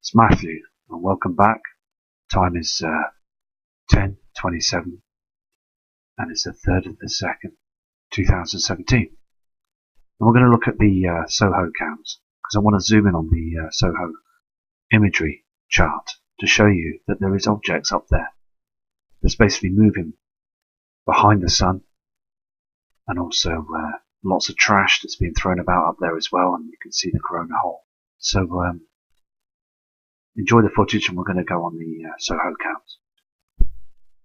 It's Matthew, and welcome back. Time is 10:27, and it's the 3rd of the 2nd, 2017. And we're going to look at the SOHO cams, because I want to zoom in on the SOHO imagery chart to show you that there is objects up there that's basically moving behind the sun, and also lots of trash that's being thrown about up there as well, and you can see the corona hole. So enjoy the footage, and we're going to go on the SOHO cams.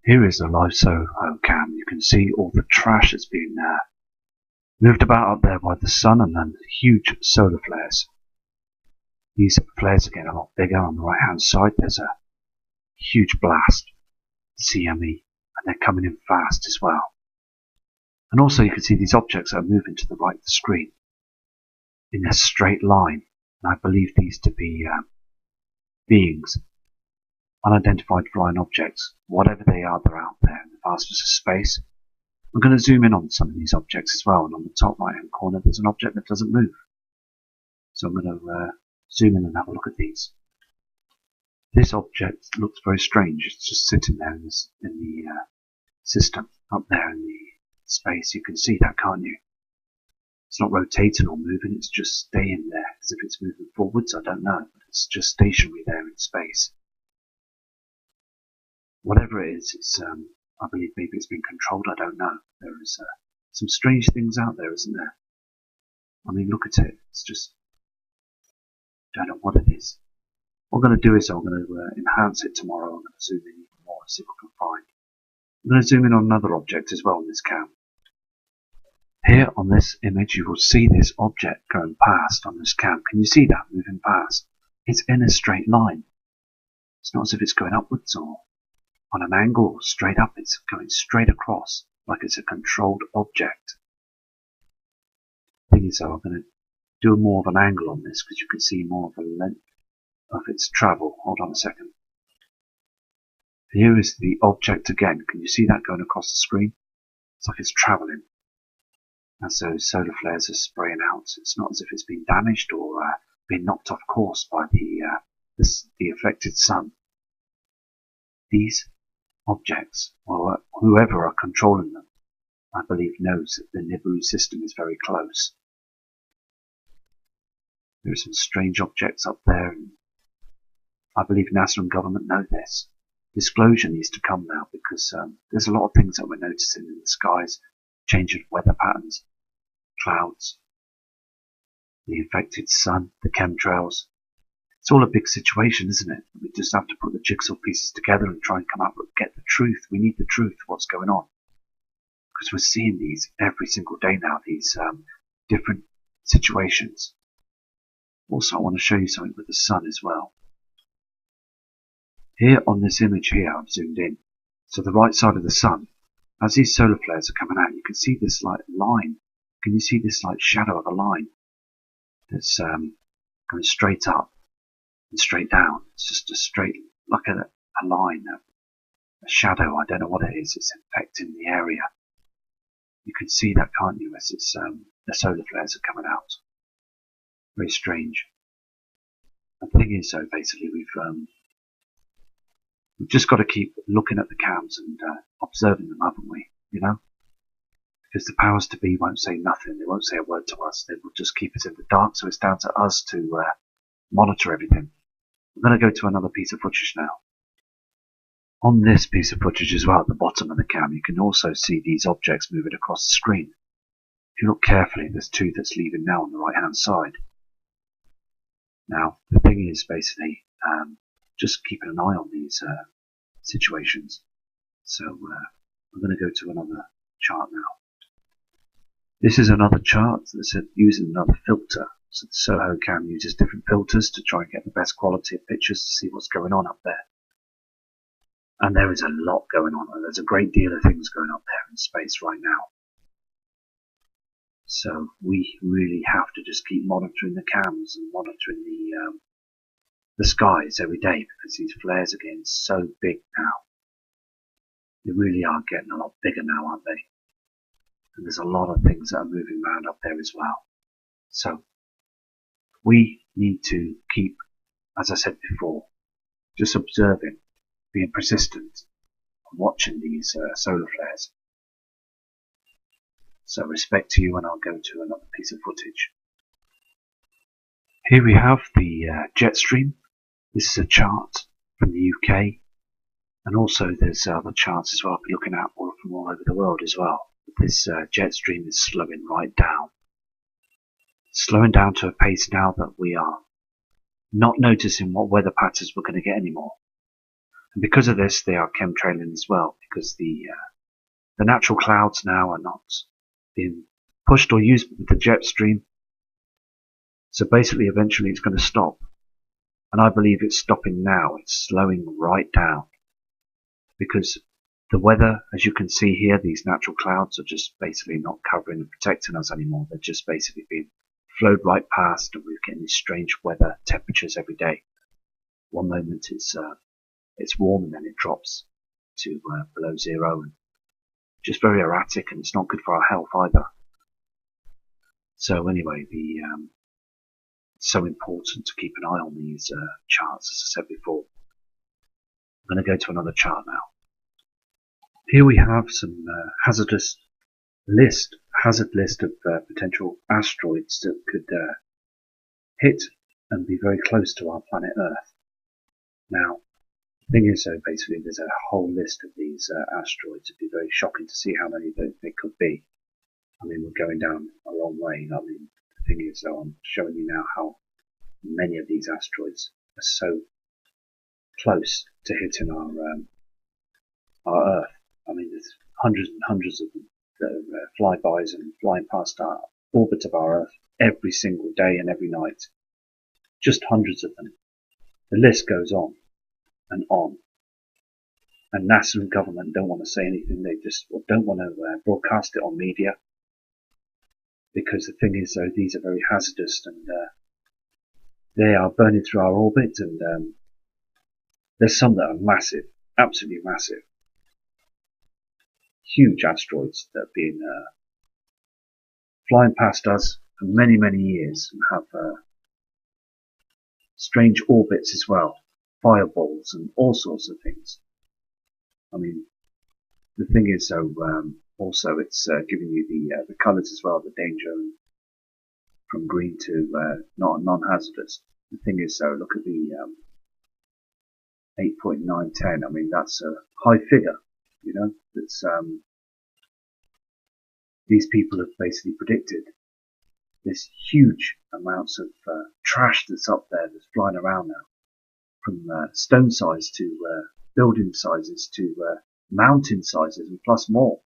Here is a live SOHO cam. You can see all the trash that's being moved about up there by the sun, and then huge solar flares. These flares are getting a lot bigger. On the right hand side there's a huge blast, CME, and they're coming in fast as well. And also you can see these objects that are moving to the right of the screen in a straight line, and I believe these to be beings, unidentified flying objects, whatever they are. They're out there in the vastness of space. I'm going to zoom in on some of these objects as well, and on the top right hand corner there's an object that doesn't move. So I'm going to zoom in and have a look at these. This object looks very strange. It's just sitting there in the system up there in the space. You can see that, can't you? It's not rotating or moving, it's just staying there, as if it's moving forwards. I don't know, but it's just stationary there in space. Whatever it is, it's I believe maybe it's been controlled. I don't know. There is some strange things out there, isn't there? I mean, look at it. It's just, don't know what it is. What I'm going to do is I'm going to enhance it tomorrow. I'm going to zoom in even more and see what I can find. I'm going to zoom in on another object as well in this cam. Here on this image you will see this object going past on this cam. Can you see that moving past? It's in a straight line. It's not as if it's going upwards or on an angle or straight up. It's going straight across like it's a controlled object. The thing is though, I'm going to do more of an angle on this because you can see more of the length of its travel. Hold on a second. Here is the object again. Can you see that going across the screen? It's like it's travelling. As those solar flares are spraying out, it's not as if it's been damaged or been knocked off course by the affected sun. These objects, or whoever are controlling them, I believe knows that the Nibiru system is very close. There are some strange objects up there, and I believe NASA and government know this. Disclosure needs to come now, because there's a lot of things that we're noticing in the skies. Changing weather patterns, clouds, the infected sun, the chemtrails. It's all a big situation, isn't it? We just have to put the jigsaw pieces together and try and come up with, get the truth. We need the truth of what's going on. Because we're seeing these every single day now, these different situations. Also, I want to show you something with the sun as well. Here on this image here, I've zoomed in. So the right side of the sun, as these solar flares are coming out, you can see this like line. Can you see this like shadow of a line that's going straight up and straight down? It's just a straight, like a line, a shadow. I don't know what it is. It's infecting the area. You can see that, can't you? As it's the solar flares are coming out. Very strange. The thing is, though, basically we've just got to keep looking at the cams and observing them, haven't we? You know? Because the powers to be won't say nothing. They won't say a word to us. They will just keep us in the dark, so it's down to us to monitor everything. I'm going to go to another piece of footage now. On this piece of footage as well, at the bottom of the cam, you can also see these objects moving across the screen. If you look carefully, there's two that's leaving now on the right hand side. Now, the thing is basically, just keeping an eye on these situations. So I'm going to go to another chart now. This is another chart that's using another filter. So the SOHO cam uses different filters to try and get the best quality of pictures to see what's going on up there. And there is a lot going on. There's a great deal of things going on there in space right now. So we really have to just keep monitoring the cams and monitoring the skies every day, because these flares are getting so big now. They really are getting a lot bigger now, aren't they? And there's a lot of things that are moving around up there as well. So we need to keep as I said before, just observing, being persistent, and watching these solar flares. So respect to you, and I'll go to another piece of footage. Here we have the jet stream. This is a chart from the UK, and also there's other charts as well. I'll be looking at from all over the world as well. This jet stream is slowing right down. It's slowing down to a pace now that we are not noticing what weather patterns we're going to get anymore. And because of this, they are chemtrailing as well, because the natural clouds now are not being pushed or used with the jet stream. So basically, eventually it's going to stop. And I believe it's stopping now. It's slowing right down. Because the weather, as you can see here, these natural clouds are just basically not covering and protecting us anymore. They're just basically being flowed right past, and we're getting these strange weather temperatures every day. One moment it's warm, and then it drops to below zero, and just very erratic, and it's not good for our health either. So anyway, it's so important to keep an eye on these charts, as I said before. I'm going to go to another chart now. Here we have some hazard list of potential asteroids that could hit and be very close to our planet Earth. Now, the thing is, though, basically there's a whole list of these asteroids. It'd be very shocking to see how many they could be. I mean, we're going down a long way. I mean, the thing is, though, I'm showing you now how many of these asteroids are so close to hitting our Earth. I mean, there's hundreds and hundreds of them that are flybys and flying past our orbit of our Earth every single day and every night. Just hundreds of them. The list goes on and on. And NASA and government don't want to say anything. They just don't want to broadcast it on media. Because the thing is, though, these are very hazardous, and they are burning through our orbit, and there's some that are massive, absolutely massive. Huge asteroids that have been flying past us for many, many years, and have strange orbits as well, fireballs and all sorts of things. I mean, the thing is, though, also it's giving you the colours as well, the danger, from green to non-hazardous. The thing is, though, look at the 8.910. I mean, that's a high figure. You know, that's these people have basically predicted this huge amounts of trash that's up there, that's flying around now, from stone size to building sizes to mountain sizes, and plus more.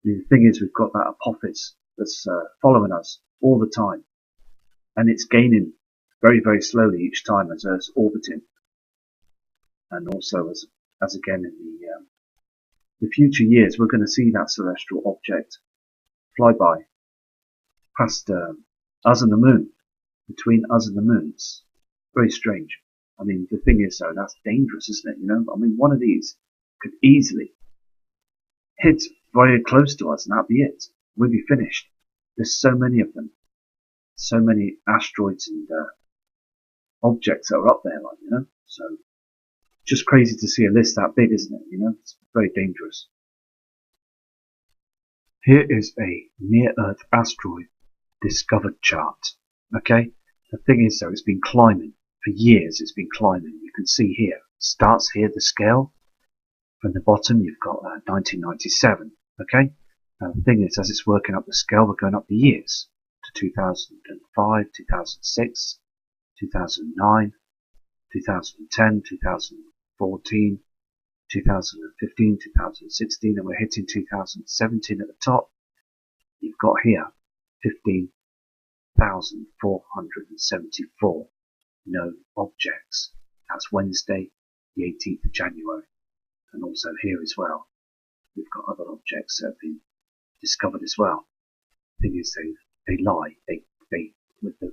The thing is, we've got that apophis that's following us all the time, and it's gaining very, very slowly each time as Earth's orbiting, and also as again in the future years, we're going to see that celestial object fly by past us and the moon, between us and the moon. It's very strange. I mean, the thing is, though, that's dangerous, isn't it? You know, I mean, one of these could easily hit very close to us, and that'd be it. We'd be finished. There's so many of them, so many asteroids and objects that are up there, like, you know. So just crazy to see a list that big, isn't it? You know, it's very dangerous. Here is a near-Earth asteroid discovered chart. Okay, the thing is, though, it's been climbing for years. It's been climbing. You can see here, starts here, the scale. From the bottom, you've got 1997. Okay, now the thing is, as it's working up the scale, we're going up the years to 2005, 2006, 2009, 2010, 2014, 2015, 2016, and we're hitting 2017 at the top. You've got here 15,474 known objects. That's Wednesday, the 18th of January. And also here as well, we've got other objects that have been discovered as well. The thing is, they lie. They with the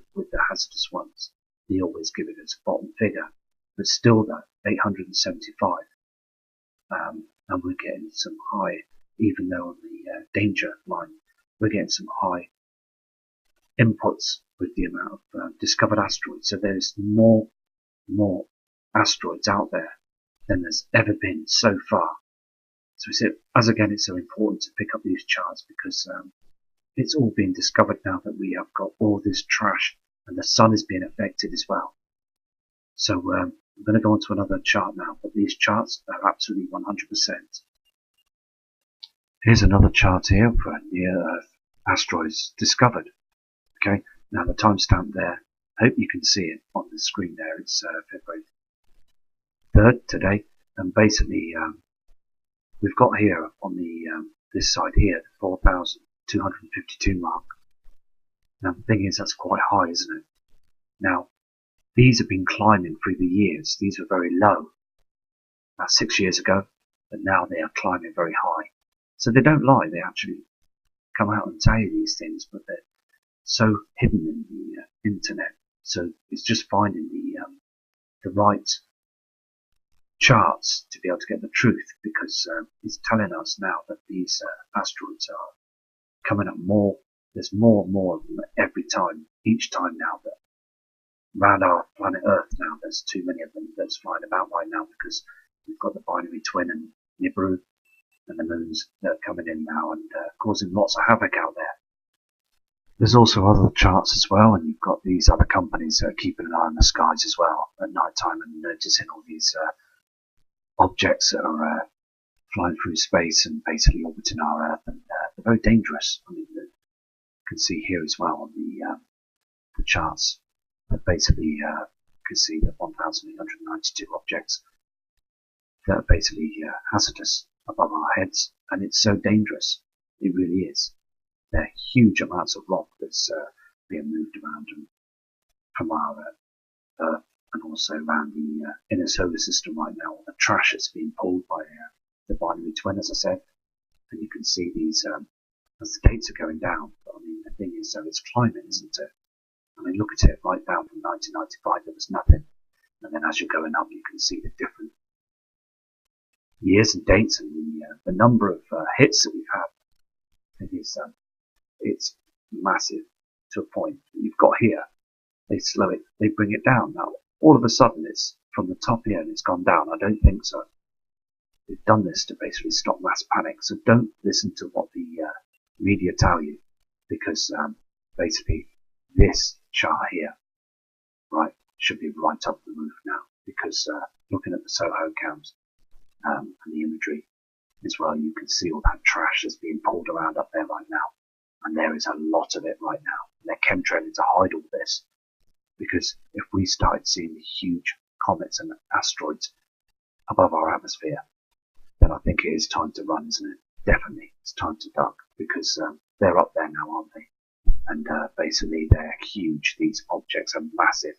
hazardous ones, they always give it as a bottom figure, but still that 875. And we're getting some high, even though on the danger line, we're getting some high inputs with the amount of discovered asteroids. So there's more asteroids out there than there's ever been so far. So it's so important to pick up these charts because it's all being discovered now that we have got all this trash and the sun is being affected as well. So I'm going to go on to another chart now, but these charts are absolutely 100%. Here's another chart here for near-Earth asteroids discovered. Okay, now the timestamp there, I hope you can see it on the screen there. It's February 3rd today, and basically we've got here on the this side here, the 4,252 mark. Now the thing is, that's quite high, isn't it? Now these have been climbing through the years. These were very low about 6 years ago, but now they are climbing very high. So they don't lie, they actually come out and tell you these things, but they're so hidden in the internet. So it's just finding the right charts to be able to get the truth, because it's telling us now that these asteroids are coming up more. There's more and more of them every time, each time now that around our planet Earth now there's too many of them that's flying about right now, because we've got the binary twin and Nibiru and the moons that are coming in now and causing lots of havoc out there. There's also other charts as well, and you've got these other companies that are keeping an eye on the skies as well at night time and noticing all these objects that are flying through space and basically orbiting our Earth, and they're very dangerous. I mean, you can see here as well on the charts that basically you can see the 1,892 objects that are basically hazardous above our heads, and it's so dangerous. It really is. There are huge amounts of rock that's being moved around from our Earth and also around the inner solar system right now. All the trash that's being pulled by the binary twin, as I said, and you can see these as the dates are going down. But I mean, the thing is, so it's climbing, isn't it? I mean, look at it right down from 1995. There was nothing, and then as you're going up, you can see the different years and dates and the number of hits that we've had. It's massive to a point that you've got here. They slow it, they bring it down. Now, all of a sudden, it's from the top here and it's gone down. I don't think so. They've done this to basically stop mass panic. So don't listen to what the media tell you, because basically this chart here, right, should be right up the roof now, because looking at the Soho count and the imagery as well, you can see all that trash that's being pulled around up there right now, and there is a lot of it right now. They're chemtrailing to hide all this, because if we started seeing the huge comets and asteroids above our atmosphere, then I think it is time to run, isn't it? Definitely, it's time to duck, because they're up there now, aren't they? And basically they're huge. These objects are massive.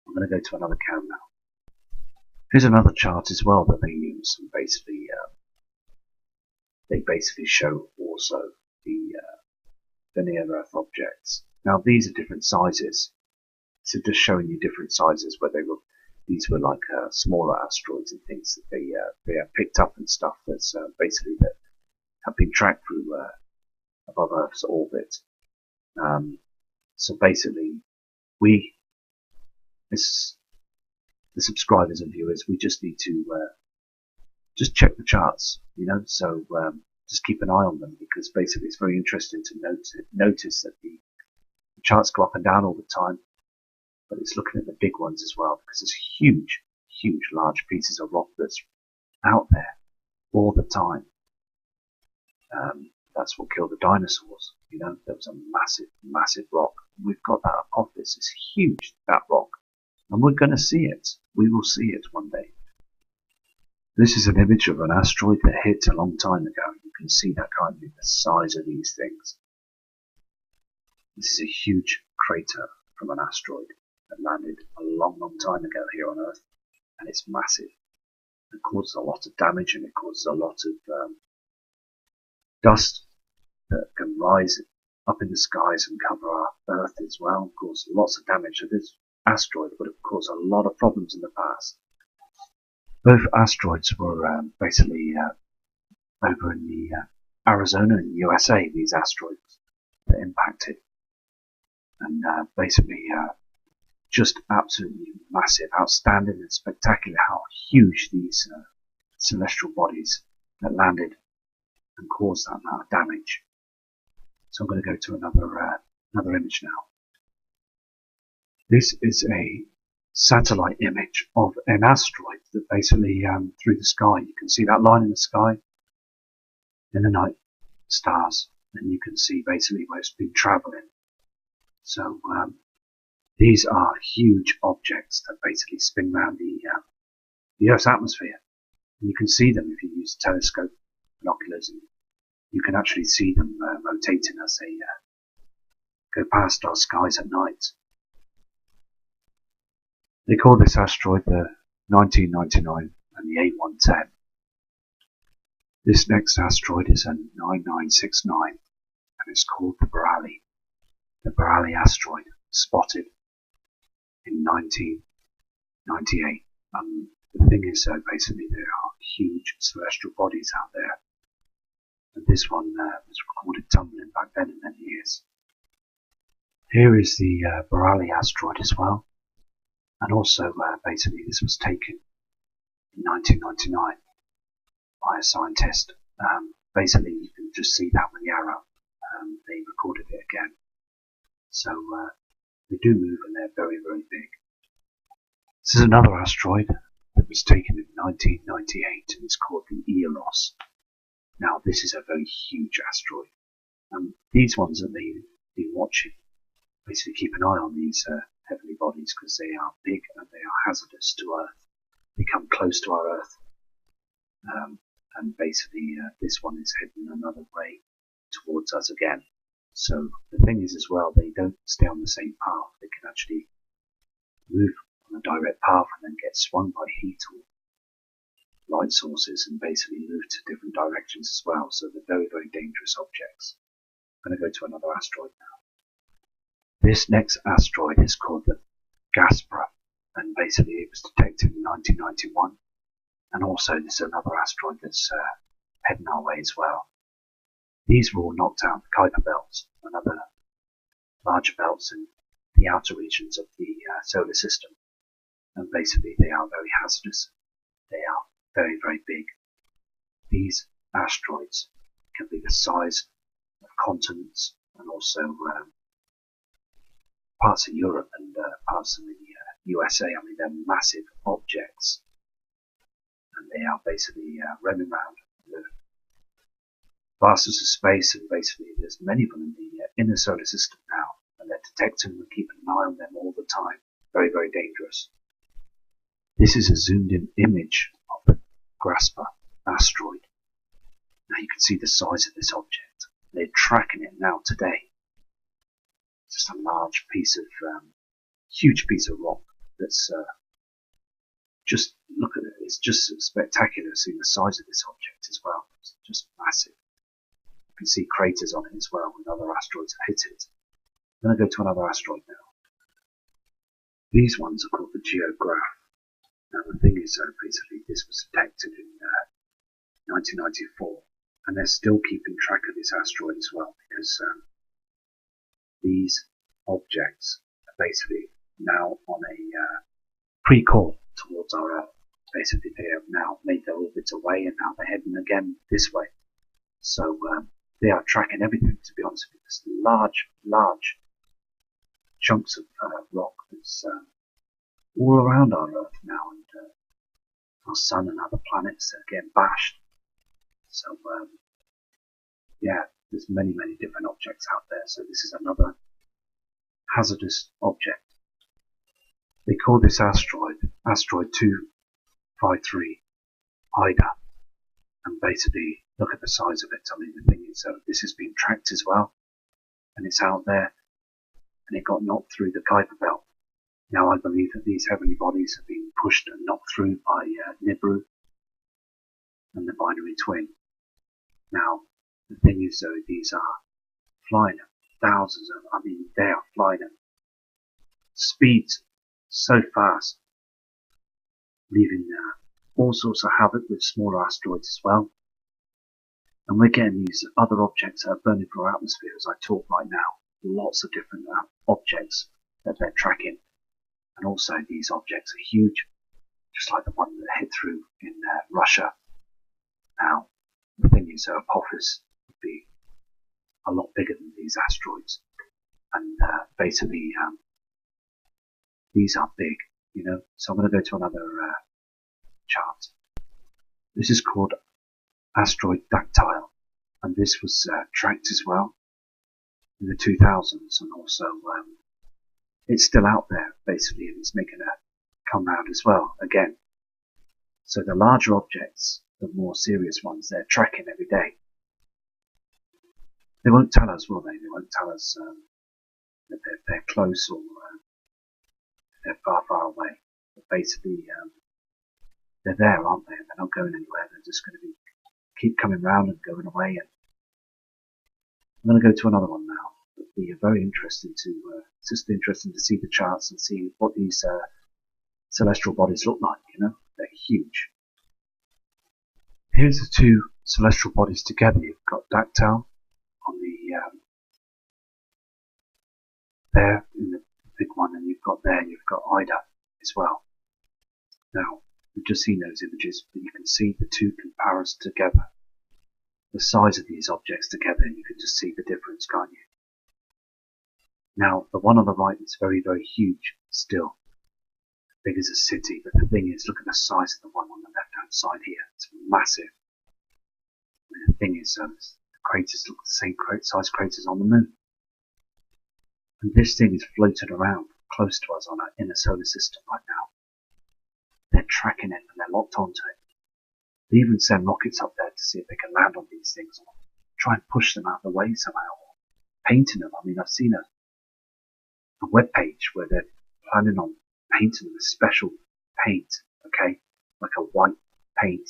I'm going to go to another cam now. Here's another chart as well that they use, and basically they basically show also the near-Earth objects. Now these are different sizes, so just showing you different sizes where these were like smaller asteroids and things that they have picked up and stuff that's basically that have been tracked through above Earth's orbit. So basically, the subscribers and viewers, we just need to just check the charts, so just keep an eye on them, because basically it's very interesting to notice that the charts go up and down all the time, but it's looking at the big ones as well, because there's huge, large pieces of rock that's out there all the time. That's what killed the dinosaurs. There was a massive rock. We've got that above this. It's huge, that rock. And we're going to see it. We will see it one day. This is an image of an asteroid that hit a long time ago. You can see that, can't you? The size of these things. This is a huge crater from an asteroid that landed a long time ago here on Earth. And it's massive. It causes a lot of damage, and it causes a lot of dust that can rise up in the skies and cover our Earth as well, cause lots of damage. So this asteroid would have caused a lot of problems in the past. Both asteroids were basically over in the Arizona in the USA, these asteroids that impacted. and basically just absolutely massive, outstanding and spectacular how huge these celestial bodies that landed and caused that amount of damage. So I'm going to go to another image now. This is a satellite image of an asteroid that basically through the sky. You can see that line in the sky in the night stars, and you can see basically where it's been traveling. So these are huge objects that basically spin around the Earth's atmosphere. And you can see them if you use a telescope, binoculars, and you can actually see them rotating as they go past our skies at night. They call this asteroid the 1999 and the A110. This next asteroid is a 9969 and it's called the Borale. The Borale asteroid spotted in 1998. The thing is, basically there are huge celestial bodies out there. And this one was recorded tumbling back then in many years. Here is the Borale asteroid as well. And also, basically, this was taken in 1999 by a scientist. Basically, you can just see that with the arrow. They recorded it again. So, they do move and they're very, very big. This is another asteroid that was taken in 1998 and it's called the Eos. Now, this is a very huge asteroid. These ones that they've been watching, basically keep an eye on these heavenly bodies because they are big and they are hazardous to Earth. They come close to our Earth. And basically this one is heading another way towards us again. So the thing is as well, they don't stay on the same path. They can actually move on a direct path and then get swung by heat or light sources and basically move to different directions as well. So they're very, very dangerous objects. I'm going to go to another asteroid now. This next asteroid is called the Gaspra, and basically it was detected in 1991. And also this is another asteroid that's heading our way as well. These were all knocked out the Kuiper belts and other larger belts in the outer regions of the solar system. And basically they are very hazardous. They are very, very big. These asteroids can be the size of continents and also parts of Europe and parts of the USA. I mean, they're massive objects. And they are basically roaming around the vastness of space, and basically there's many of them in the inner solar system now, and they're detecting and keeping an eye on them all the time. Very, very dangerous. This is a zoomed in image of the Gaspra asteroid. Now you can see the size of this object. They're tracking it now today. Just a large piece of, huge piece of rock that's just look at it. It's just spectacular seeing the size of this object as well. It's just massive. You can see craters on it as well when other asteroids have hit it. I'm going to go to another asteroid now. These ones are called the Geograph. Now the thing is, basically this was detected in 1994, and they're still keeping track of this asteroid as well because these objects are basically now on a pre-call towards our Earth. Basically they have now made their orbits away and now they're heading again this way. So they are tracking everything, to be honest with you. There's large chunks of rock that's all around our Earth now, and our Sun and other planets are getting bashed. So yeah, there's many different objects out there. So this is another hazardous object. They call this asteroid 253 Ida, and basically look at the size of it. I mean, the thing is, this has been tracked as well, and it's out there, and it got knocked through the Kuiper belt. Now I believe that these heavenly bodies have been pushed and knocked through by Nibiru and the binary twin. Now the thing is, though, these are flying at thousands of, I mean, they are flying at speeds so fast, leaving all sorts of havoc with smaller asteroids as well. And we're getting these other objects that are burning through our atmosphere as I talk right now. lots of different objects that they're tracking. And also these objects are huge, just like the one that hit through in Russia. Now, the thing is, Apophis would be a lot bigger than these asteroids. And basically, these are big, you know. So I'm going to go to another chart. This is called Asteroid Dactyl, and this was tracked as well in the 2000s, and also it's still out there basically, and it's making a come round as well again. So the larger objects, the more serious ones, they're tracking every day. They won't tell us, will they? They won't tell us that they're close or they're far, far away. But basically, they're there, aren't they? They're not going anywhere. They're just going to keep coming round and going away. And I'm going to go to another one now. It'll be very interesting it's just interesting to see the charts and see what these celestial bodies look like. You know, they're huge. Here's the two celestial bodies together. You've got Dactyl on the there in the big one, and you've got Ida as well. Now, we've just seen those images, but you can see the two comparison together. The size of these objects together, and you can just see the difference, can't you? Now, the one on the right is very, very huge still. Big as a city, but the thing is, look at the size of the one on the left-hand side here. It's massive. And the thing is, the craters look the same size craters on the moon. And this thing is floating around close to us on our inner solar system right now. They're tracking it and they're locked onto it. They even send rockets up there to see if they can land on these things or try and push them out of the way somehow, or painting them. I mean, I've seen a web page where they're planning on painting them with special paint, okay, like a white paint.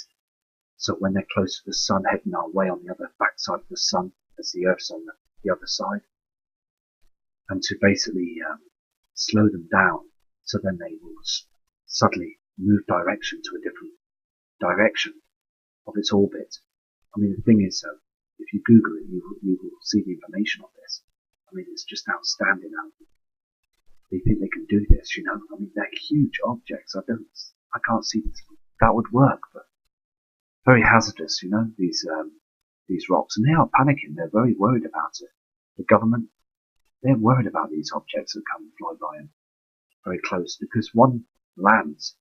So when they're close to the sun, heading our way on the other backside of the sun, as the Earth's on the other side, and to basically slow them down, so then they will suddenly move direction to a different direction of its orbit. I mean, the thing is, if you Google it, you will see the information on this. I mean, it's just outstanding how they think they can do this, you know. I mean, they're huge objects. I can't see that would work, but very hazardous, you know, these rocks. And they are panicking. They're very worried about it. The government, they're worried about these objects that come and fly by them very close, because one lands,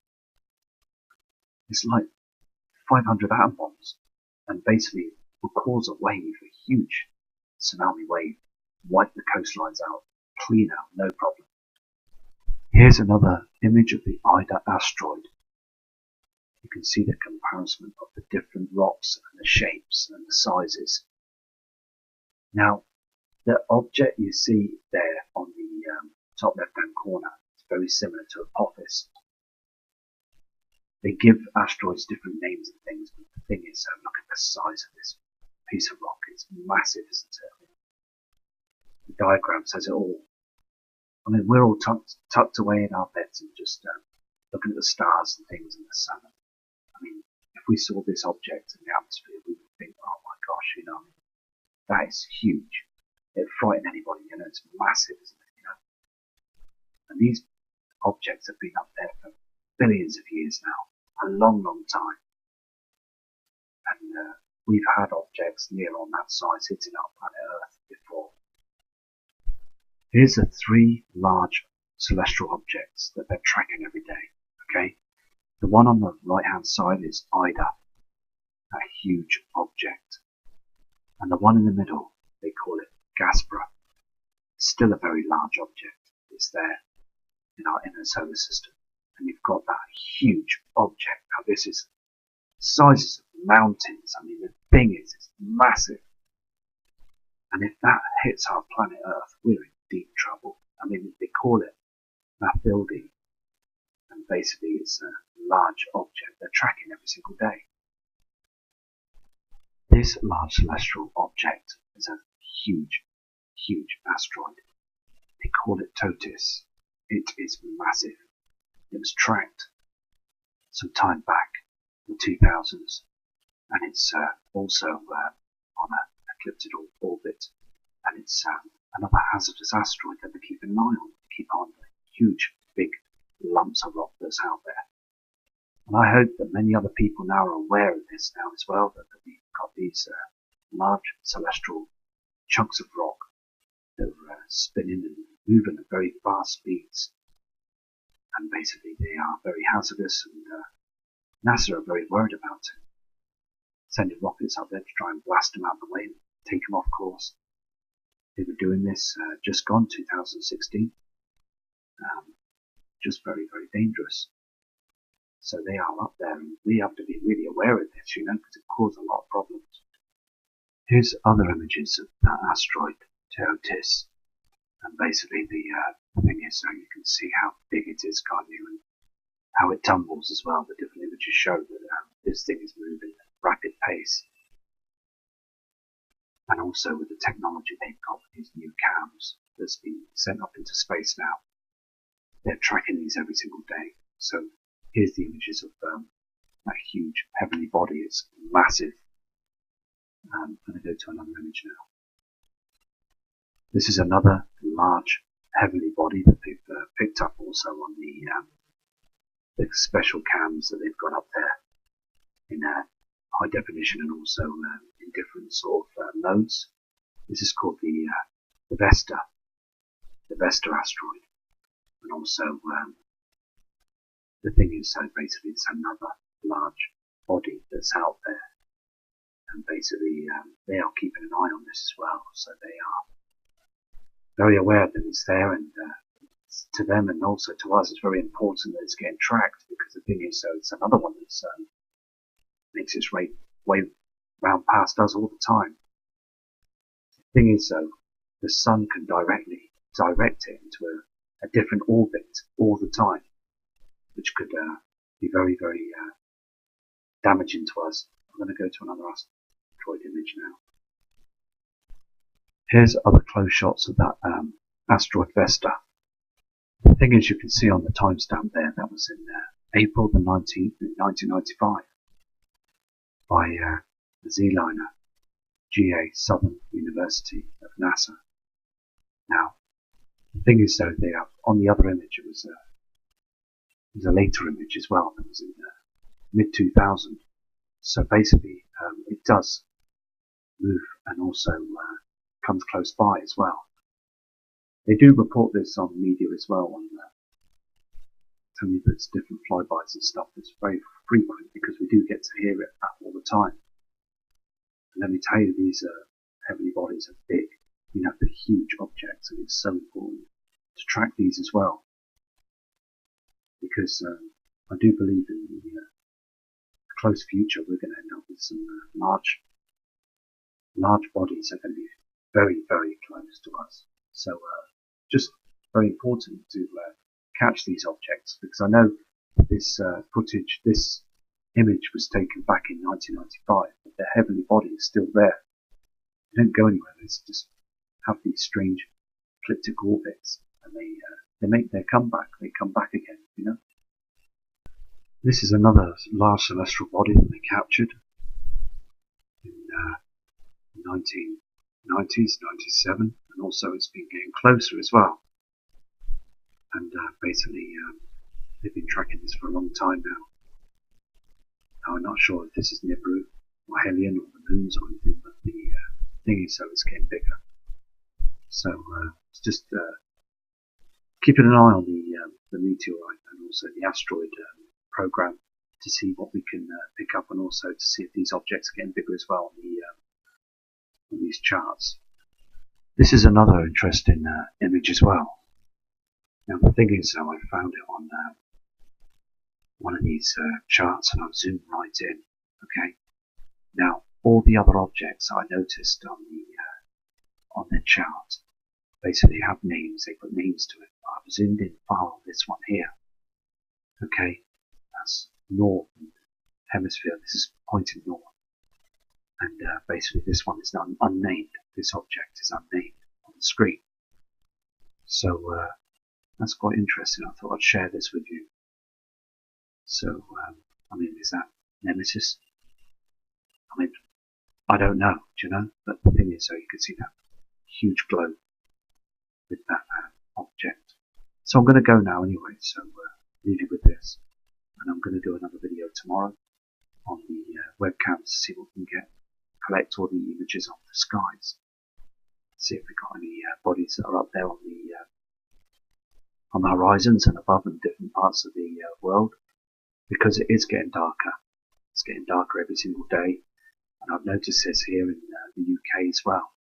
it's like 500 atom bombs, and basically will cause a wave, a huge tsunami wave, wipe the coastlines out, clean out, no problem. Here's another image of the Ida asteroid. You can see the comparison of the different rocks and the shapes and the sizes. Now, the object you see there on the top left-hand corner is very similar to Apophis. They give asteroids different names and things, but the thing is, look at the size of this piece of rock. It's massive, isn't it? The diagram says it all. I mean, we're all tucked away in our beds and just looking at the stars and things in the sun. I mean, if we saw this object in the atmosphere, we would think, oh my gosh, you know, that is huge. It'd frighten anybody, you know, it's massive, isn't it, you know? And these objects have been up there for billions of years now, a long, long time. And we've had objects near on that size hitting our planet Earth before. Here's the three large celestial objects that they're tracking every day, okay? The one on the right-hand side is Ida, a huge object. And the one in the middle, they call it Gaspra. It's still a very large object. It's there in our inner solar system. And you've got that huge object. Now this is sizes of mountains. I mean, the thing is, it's massive. And if that hits our planet Earth, we're in deep trouble. I mean, they call it Mathilde. And basically it's a large object they're tracking every single day. This large celestial object is a huge, huge asteroid. They call it Totis. It is massive. It was tracked some time back in the 2000s, and it's also on an elliptical orbit, and it's another hazardous asteroid that we're keeping an eye on. Keep on the huge, big lumps of rock that's out there. And I hope that many other people now are aware of this now as well, that we've got these large celestial chunks of rock that are spinning and moving at very fast speeds. And basically they are very hazardous, and NASA are very worried about it. Sending rockets up there to try and blast them out of the way and take them off course. They were doing this just gone 2016. Just very, very dangerous. So they are up there, and we have to be really aware of this, because it causes a lot of problems. Here's other images of that asteroid, Teotis. And basically the thing is, so you can see how big it is, can't you? And how it tumbles as well. The different images show that this thing is moving at a rapid pace. And also with the technology they've got with these new cams that's been sent up into space now. They're tracking these every single day. So here's the images of that huge heavenly body. It's massive. I'm going to go to another image now. This is another large heavenly body that they've picked up also on the special cams that they've got up there in high definition, and also in different sort of modes. This is called the Vesta asteroid. And also the thing is, so basically it's another large body that's out there, and basically they are keeping an eye on this as well, so they are very aware that it's there, and to them and also to us it's very important that it's getting tracked, because the thing is, so it's another one that's makes its way round past us all the time. The thing is, so the sun can direct it into a different orbit all the time, which could be very, very damaging to us. I'm going to go to another asteroid image now. Here's other close shots of that asteroid Vesta. The thing is, you can see on the timestamp there, that was in April the 19th, 1995, by the Z-liner GA Southern University of NASA. Now, the thing is, though, they have, on the other image, it was a later image as well, that was in mid-2000. So basically, it does move and also comes close by as well. They do report this on media as well, on telling you that it's different flybys and stuff. It's very frequent, because we do get to hear it all the time. And let me tell you, these heavenly bodies are big. They're huge objects, and it's so important to track these as well. Because I do believe in the close future we're going to end up with some large bodies that are going to be very, very close to us. So just very important to catch these objects, because I know this footage, this image was taken back in 1995, but the heavenly body is still there. They don't go anywhere. They just have these strange ecliptic orbits, and they make their comeback. They come back again, This is another large celestial body that they captured in 1990s, 97, and also it's been getting closer as well. And basically, they've been tracking this for a long time now. Now, I'm not sure if this is Nibiru or Helion or the moons or anything, but the thing is, so it's getting bigger. So it's just keeping an eye on the meteorite and also the asteroid program to see what we can pick up, and also to see if these objects are getting bigger as well on these charts. This is another interesting image as well. Now the thing is, I found it on one of these charts, and I've zoomed right in. Okay. Now all the other objects I noticed on the chart basically have names. They put names to it. I've zoomed in far on this one here. Okay, that's north hemisphere. This is pointing north, and basically this one is unnamed. This object is unnamed on the screen. So that's quite interesting. I thought I'd share this with you. So is that Nemesis? I don't know, do you know? But the thing is, so you can see that huge globe with that object. So I'm going to go now anyway, so leave you with this. And I'm going to do another video tomorrow on the webcam to see what we can collect all the images of the skies. See if we've got any bodies that are up there on the horizons and above in different parts of the world, because it is getting darker. It's getting darker every single day, and I've noticed this here in the UK as well.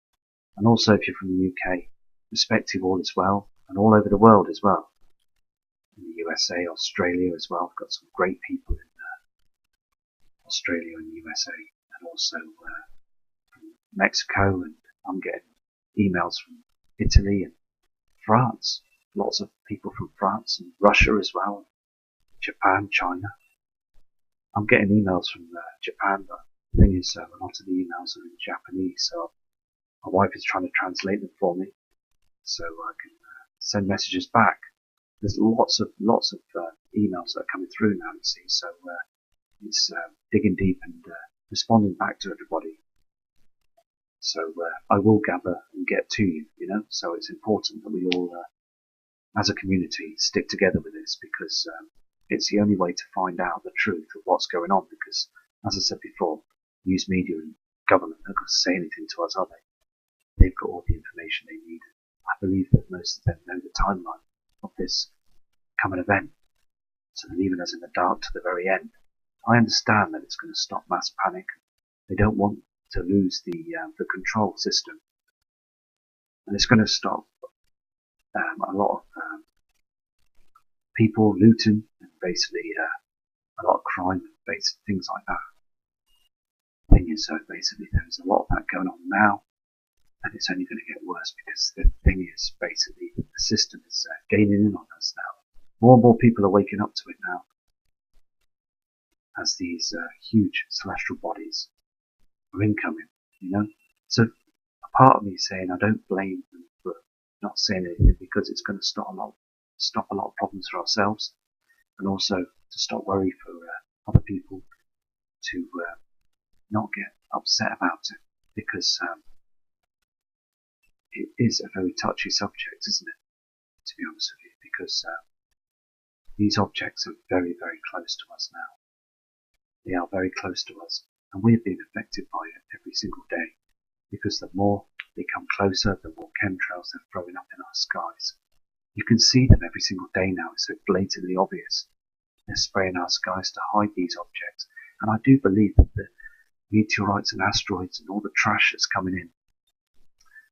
And also, if you're from the UK, respective all as well, and all over the world as well. In the USA, Australia as well. I've got some great people in Australia and USA, and also from Mexico, and I'm getting emails from Italy and France. Lots of people from France and Russia as well. Japan, China. I'm getting emails from Japan, but the thing is, a lot of the emails are in Japanese, so my wife is trying to translate them for me, so I can send messages back. There's lots of emails that are coming through now, you see, so it's digging deep and responding back to everybody. So I will gather and get to you, you know, so it's important that we all, as a community, stick together with this, because it's the only way to find out the truth of what's going on, because, as I said before, news media and government aren't going to say anything to us, are they? They've got all the information they need. I believe that most of them know the timeline of this coming event, so they're leaving us in the dark to the very end. I understand that it's going to stop mass panic. They don't want to lose the control system, and it's going to stop a lot of people looting and basically a lot of crime and basic things like that. Thing is, so basically there's a lot of that going on now, and it's only going to get worse, because the thing is basically that the system is gaining in on us now. More and more people are waking up to it now, as these huge celestial bodies are incoming, you know. So a part of me is saying I don't blame them for not saying anything, because it's going to stop a lot of problems for ourselves, and also to stop worry for other people to not get upset about it, because it is a very touchy subject, isn't it, to be honest with you, because these objects are very, very close to us now. They are very close to us, and we're being affected by it every single day, because the more they come closer, the more chemtrails they're throwing up in our skies. You can see them every single day now. It's so blatantly obvious. They're spraying our skies to hide these objects, and I do believe that the meteorites and asteroids and all the trash that's coming in,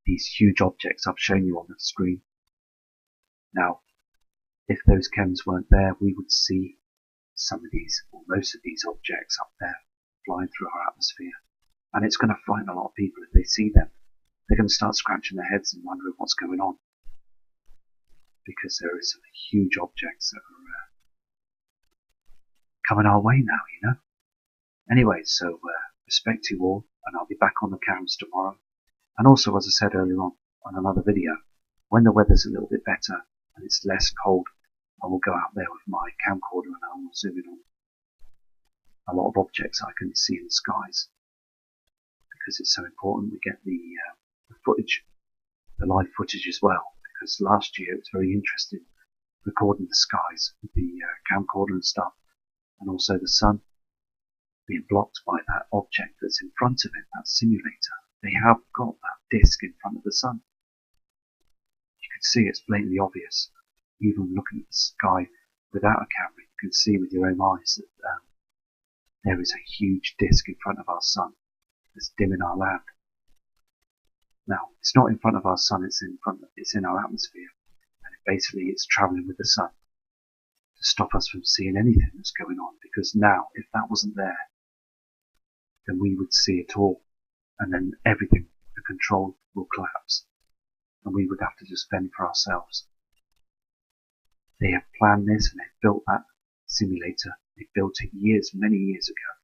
these huge objects I've shown you on the screen. Now, if those chems weren't there, we would see some of these, or most of these objects up there flying through our atmosphere, and it's going to frighten a lot of people if they see them. They're going to start scratching their heads and wondering what's going on, because there is some huge objects that are coming our way now, you know. Anyway, so respect to you all, and I'll be back on the cams tomorrow. And also, as I said earlier on another video, when the weather's a little bit better and it's less cold, I will go out there with my camcorder and I will zoom in on a lot of objects I can see in the skies, because it's so important we get the footage, the live footage as well, because last year it was very interesting recording the skies with the camcorder and stuff, and also the sun being blocked by that object that's in front of it, that simulator. They have got that disk in front of the sun. You can see it's blatantly obvious. Even looking at the sky without a camera, you can see with your own eyes that there is a huge disk in front of our sun that's dimming our land. Now, it's not in front of our sun, it's in our atmosphere, and basically it's travelling with the sun to stop us from seeing anything that's going on, because now, if that wasn't there, then we would see it all, and then everything, the control will collapse, and we would have to just fend for ourselves. They have planned this, and they've built that simulator. They built it many years ago,